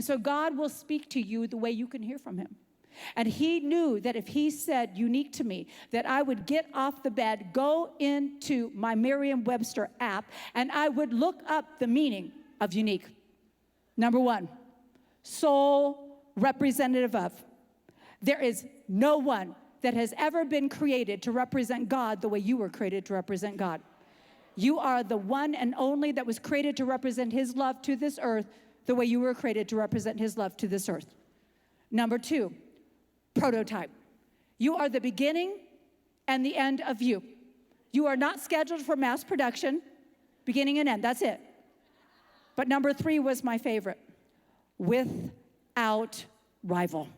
So God will speak to you the way you can hear from him. And he knew that if he said unique to me, that I would get off the bed, go into my Merriam-Webster app, and I would look up the meaning of unique. Number one, sole representative of. There is no one that has ever been created to represent God the way you were created to represent God. You are the one and only that was created to represent his love to this earth the way you were created to represent his love to this earth. Number two, prototype. You are the beginning and the end of you. You are not scheduled for mass production, beginning and end, that's it. But number three was my favorite, without rival.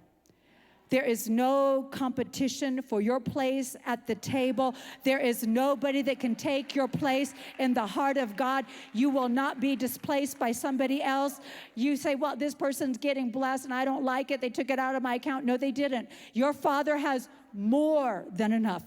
There is no competition for your place at the table. There is nobody that can take your place in the heart of God. You will not be displaced by somebody else. You say, well, this person's getting blessed and I don't like it. They took it out of my account. No, they didn't. Your Father has more than enough.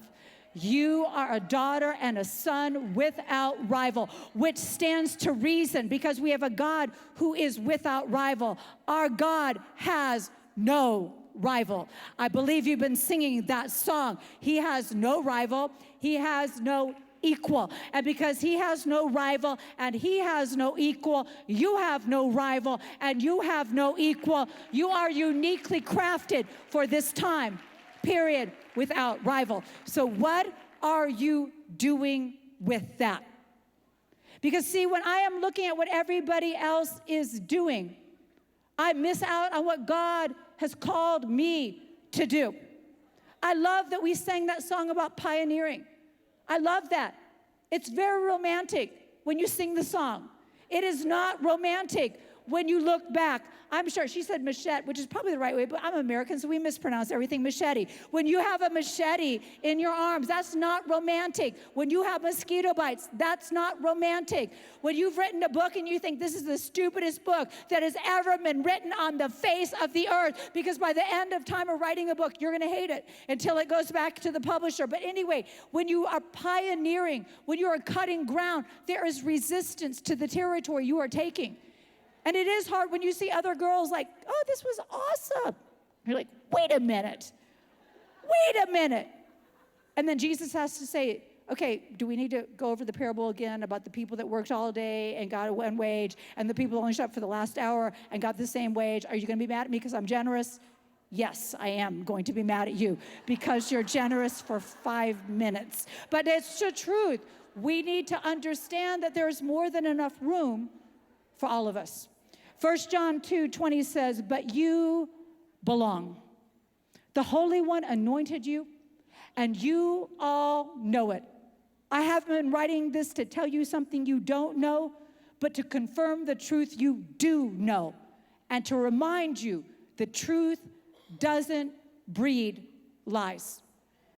You are a daughter and a son without rival, which stands to reason because we have a God who is without rival. Our God has no rival. I believe you've been singing that song. He has no rival. He has no equal. And because he has no rival and he has no equal, you have no rival and you have no equal. You are uniquely crafted for this time, period, without rival. So what are you doing with that? Because see, when I am looking at what everybody else is doing, I miss out on what God has called me to do. I love that we sang that song about pioneering. I love that. It's very romantic when you sing the song. It is not romantic when you look back. I'm sure she said machete, which is probably the right way, but I'm American, so we mispronounce everything machete. When you have a machete in your arms, that's not romantic. When you have mosquito bites, that's not romantic. When you've written a book and you think this is the stupidest book that has ever been written on the face of the earth, because by the end of time of writing a book, you're going to hate it until it goes back to the publisher. But anyway, when you are pioneering, when you are cutting ground, there is resistance to the territory you are taking. And it is hard when you see other girls like, oh, this was awesome. You're like, wait a minute. And then Jesus has to say, okay, do we need to go over the parable again about the people that worked all day and got one wage and the people who only showed up for the last hour and got the same wage? Are you going to be mad at me because I'm generous? Yes, I am going to be mad at you because you're generous for 5 minutes. But it's the truth. We need to understand that there's more than enough room for all of us. 1 John 2:20 says, but you belong. The Holy One anointed you, and you all know it. I have been writing this to tell you something you don't know, but to confirm the truth you do know, and to remind you the truth doesn't breed lies.